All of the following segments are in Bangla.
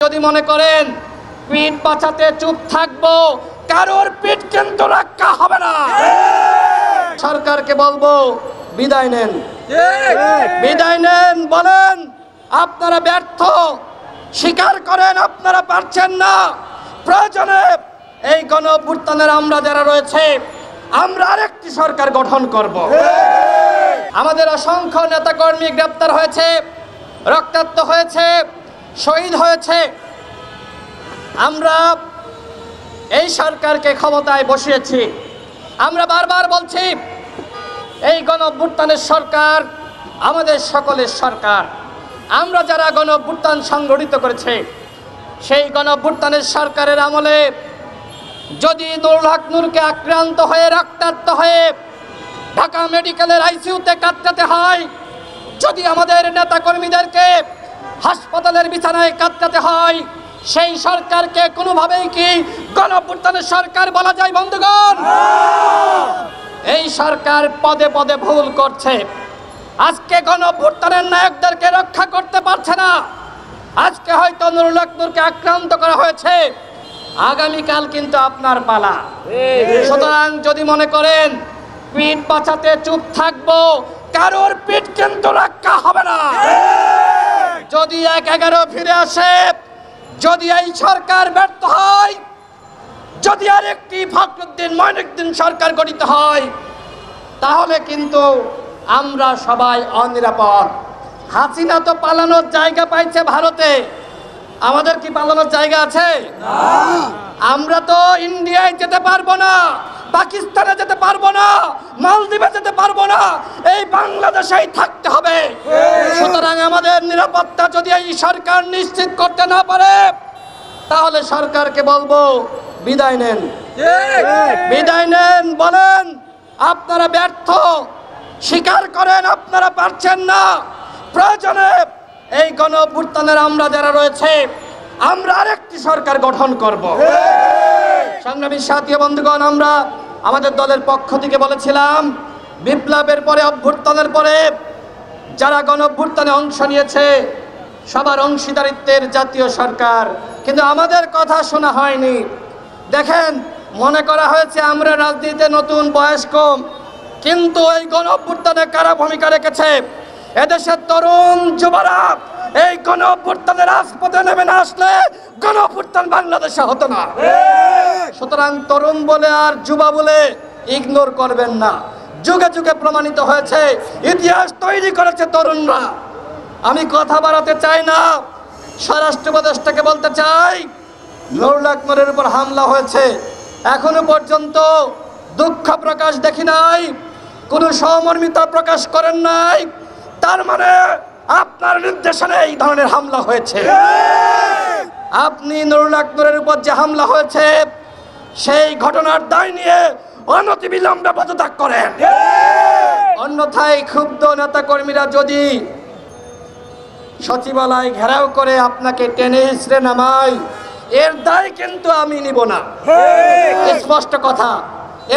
যদি মনে করেন পিঠ বাঁচাতে চুপ থাকবো, কারোর পিঠ কিন্তু রক্ষা হবে না। সরকারকে বলবো বিদায় নেন, বিদায় নেন। বলেন আপনারা ব্যর্থ, স্বীকার করেন আপনারা পারছেন না। প্রয়োজনে এই গণঅভ্যুত্থানের আমরা যারা রয়েছে আমরা আরেকটি সরকার গঠন করব। আমাদের অসংখ্য নেতাকর্মী গ্রেপ্তার হয়েছে, রক্তাক্ত হয়েছে, শহীদ হয়েছে। আমরা এই সরকারকে ক্ষমতায় বসিয়েছি। আমরা বারবার বলছি এই গণঅভ্যুত্থানের সরকার আমাদের সকলের সরকার। আমরা যারা গণঅভ্যুত্থান সংগঠিত করেছে সেই গণঅভ্যুত্থানের সরকারের আমলে যদি নুরুল হক নূরকে আক্রান্ত হয়ে রক্তাক্ত হয়ে ঢাকা মেডিকেলের আইসিইউতে কাটাতে হয়, যদি আমাদের নেতাকর্মীদেরকে হাসপাতালের বিছানায় কাটাতে হয়, সেই সরকারকে কোনোভাবেই কি গণঅভ্যুত্থানের সরকার বলা যায় বন্ধুগণ? এই সরকার পদে পদে ভুল করছে। আজকে গণঅভ্যুত্থানের নায়কদেরকে রক্ষা করতে পারছে না। আজকে হয়তো নুরুল হক নূরকে আক্রান্ত করা হয়েছে, আগামীকাল কিন্তু আপনার পালা। সুতরাং যদি মনে করেন পিঠ বাঁচাতে চুপ থাকবো, কারোর পিঠ কিন্তু রক্ষা হবে না। যদি ১/১১ ফিরে আসে, যদি এই সরকার ব্যর্থ হয়, যদি আরেকটি ফখরুদ্দিন মঈনুদ্দিন সরকার গঠিত হয়, তাহলে কিন্তু আমরা সবাই অনিরাপদ। হাসিনা তো পালানোর জায়গা পাইছে ভারতে, আমাদের কি পালানোর জায়গা আছে? আমরা তো ইন্ডিয়ায় যেতে পারবো না, পাকিস্তানে যেতে পারবো না, মালদ্বীপে যেতে পারবো না, এই বাংলাদেশেই থাকতে হবে। সুতরাং আমাদের নিরাপত্তা যদি এই সরকার নিশ্চিত করতে না পারে, তাহলে সরকারকে বলবো বিদায় নেন, বিদায় নেন। বলেন আপনারা ব্যর্থ, স্বীকার করেন আপনারা পারছেন না। প্রয়োজনে এই গণঅভ্যুত্থানের আমরা যারা রয়েছে আমরা আরেকটি সরকার গঠন করব। সংগ্রামী সাথী বন্ধুগণ, আমরা আমাদের দলের পক্ষ থেকে বলেছিলাম বিপ্লবের পরে, অভ্যুত্থানের পরে যারা গণঅভ্যুত্থানে অংশ নিয়েছে সবার অংশীদারিত্বের জাতীয় সরকার, কিন্তু আমাদের কথা শোনা হয়নি। দেখেন, মনে করা হয়েছে আমরা রাজনীতিতে নতুন, বয়স কম, কিন্তু এই গণঅভ্যুত্থানে কারা ভূমিকা রেখেছে? এদেশের তরুণ যুবরা এই গণঅভ্যুত্থানে রাজপথে নেমে না আসলে গণঅভ্যুত্থান বাংলাদেশে হতো না। সুতরাং তরুণ বলে আর যুবা বলে ইগনোর করবেন না। যুগে যুগে প্রমাণিত হয়েছে, ইতিহাস তৈরি করেছে তরুণরা। আমি কথা বাড়াতে চাই না, স্বরাষ্ট্র উপদেষ্টাকে বলতে চাই, নুরুল হক নূরের উপর হামলা হয়েছে, এখনো পর্যন্ত দুঃখ প্রকাশ দেখি নাই, কোনো সহমর্মিতা প্রকাশ করেন নাই। তার মানে আপনার নির্দেশনে এই ধরনের হামলা হয়েছে। আপনি নুরুল হক নূরের উপর যে হামলা হয়েছে সেই ঘটনার দায় নিয়ে অনতিবিলম্বে পদত্যাগ করেন। অন্যথায় ক্ষুব্ধ নেতা কর্মীরা যদি সচিবালয় ঘেরাও করে আপনাকে টেনে হিঁচড়ে নামায়, এর দায় কিন্তু আমি নিব না। স্পষ্ট কথা,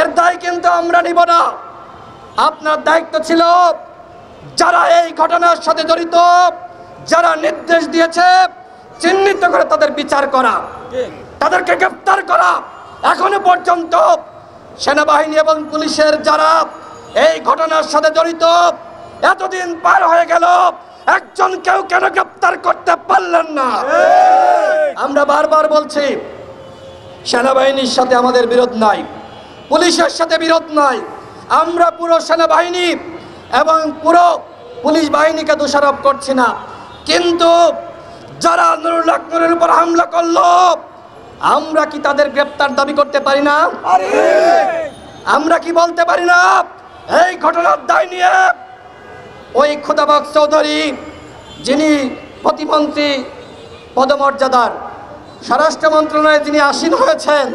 এর দায় কিন্তু আমরা নিব না। আপনার দায়িত্ব ছিল যারা এই ঘটনার সাথে জড়িত, যারা নির্দেশ দিয়েছে চিহ্নিত করে তাদের বিচার করা, তাদেরকে গ্রেফতার করা। এখনো পর্যন্ত সেনাবাহিনী এবং পুলিশের যারা এই ঘটনার সাথে জড়িত, এতদিন পার হয়ে গেল, একজন কেউ কেন গ্রেফতার করতে পারলেন না? আমরা বারবার বলছি সেনাবাহিনীর সাথে আমাদের বিরোধ নাই, পুলিশের সাথে বিরোধ নাই। আমরা পুরো সেনাবাহিনী এবং পুরো পুলিশ বাহিনীকে দোষারোপ করছি না, কিন্তু যারা নুরুল হক নূরের উপর হামলা করলো আমরা কি তাদের গ্রেফতার দাবি করতে পারি না? আমরা কি বলতে পারি না এই ঘটনার দায় নিয়ে ওই খোদাবক্স চৌধুরী, যিনি প্রতিমন্ত্রী পদমর্যাদার, স্বরাষ্ট্র মন্ত্রণালয়ে যিনি আসীন হয়েছেন,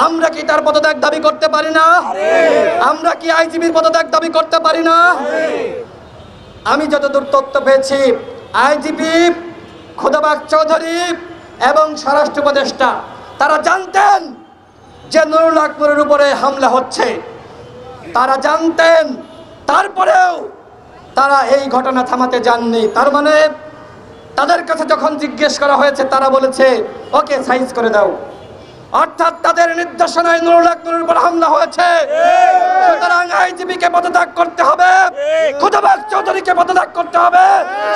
আমরা কি তার পদত্যাগ দাবি করতে পারি না? আমরা কি আইজিপির পদত্যাগ দাবি করতে পারি না? আমি যতদূর তথ্য পেয়েছি, আইজিপি, খোদাবক্স চৌধুরী এবং স্বরাষ্ট্র উপদেষ্টা তারা জানতেন যে নুরুল হক নূরের উপরে হামলা হচ্ছে, তারা জানতেন, তারপরেও তারা এই ঘটনা থামাতে যাননি। তার মানে তাদের কাছে যখন জিজ্ঞেস করা হয়েছে তারা বলেছে ওকে সাইজ করে দাও। অর্থাৎ তাদের নির্দেশনায় নুরুল হক নুরুর উপর হামলা হয়েছে। সুতরাং আইজিপিকে পদত্যাগ করতে হবে, খুদাবাগ চৌধুরীকে পদত্যাগ করতে হবে,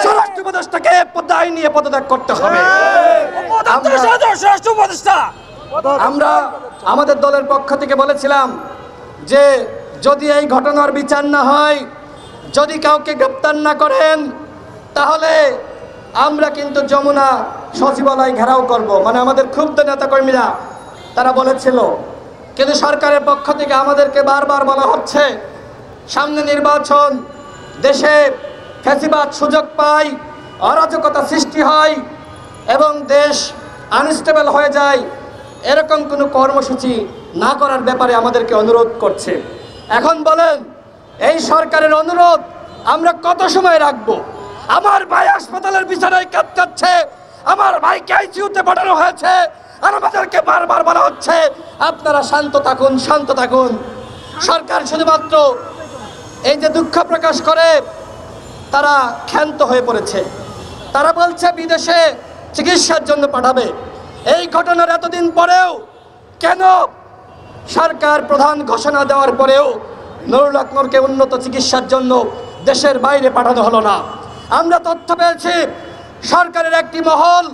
স্বরাষ্ট্র উপদেষ্টাকে দায় নিয়ে পদত্যাগ করতে হবে। আমরা আমাদের দলের পক্ষ থেকে বলেছিলাম যে যদি এই ঘটনার বিচার না হয়, যদি কাউকে গ্রেপ্তার না করেন, তাহলে আমরা কিন্তু যমুনা সচিবালয় ঘেরাও করব। মানে আমাদের ক্ষুব্ধ নেতাকর্মীরা তারা বলেছিল। কিন্তু সরকারের পক্ষ থেকে আমাদেরকে বারবার বলা হচ্ছে সামনে নির্বাচন, দেশে ফ্যাসিবাদ সুযোগ পায়, অরাজকতা সৃষ্টি হয় এবং দেশ আনস্টেবল হয়ে যায়, এরকম কোনো কর্মসূচি না করার ব্যাপারে আমাদেরকে অনুরোধ করছে। এখন বলেন এই সরকারের অনুরোধ আমরা কত সময় রাখবো? আমার ভাই হাসপাতালের বিছানায় কাঁদছে, আমার ভাইকে আইসিইউতে পাঠানো হয়েছে, আর আমাদেরকে বারবার বলা হচ্ছে আপনারা শান্ত থাকুন, শান্ত থাকুন। সরকার শুধুমাত্র এই যে দুঃখ প্রকাশ করে তারা ক্ষান্ত হয়ে পড়েছে। তারা বলছে বিদেশে চিকিৎসার জন্য পাঠাবে। এই ঘটনার এতদিন পরেও কেন সরকার প্রধান ঘোষণা দেওয়ার পরেও নুরুল হক নুরকে উন্নত চিকিৎসার জন্য দেশের বাইরে পাঠানো হলো না? আমরা তথ্য পেয়েছি সরকারের একটি মহল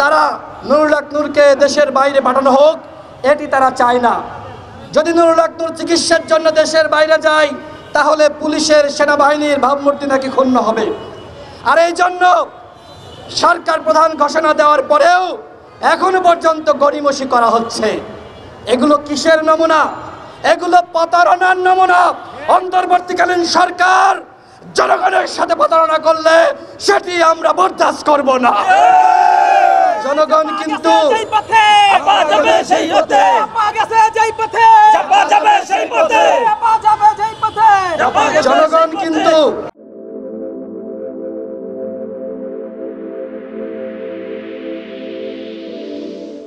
তারা নুরুল হক নুরকে দেশের বাইরে পাঠানো হোক এটি তারা চায় না। যদি নুরুল হক নুর চিকিৎসার জন্য দেশের বাইরে যায় তাহলে পুলিশের, সেনাবাহিনীর ভাবমূর্তি নাকি ক্ষুণ্ণ হবে। আর এই জন্য সরকার প্রধান ঘোষণা দেওয়ার পরেও এখনো পর্যন্ত গড়িমসি করা হচ্ছে। এগুলো কিসের নমুনা? এগুলো প্রতারণার নমুনা। অন্তর্বর্তীকালীন সরকার জনগণের সাথে প্রতারণা করলে সেটি আমরা বরদাস্ত করব না। জনগণ কিন্তু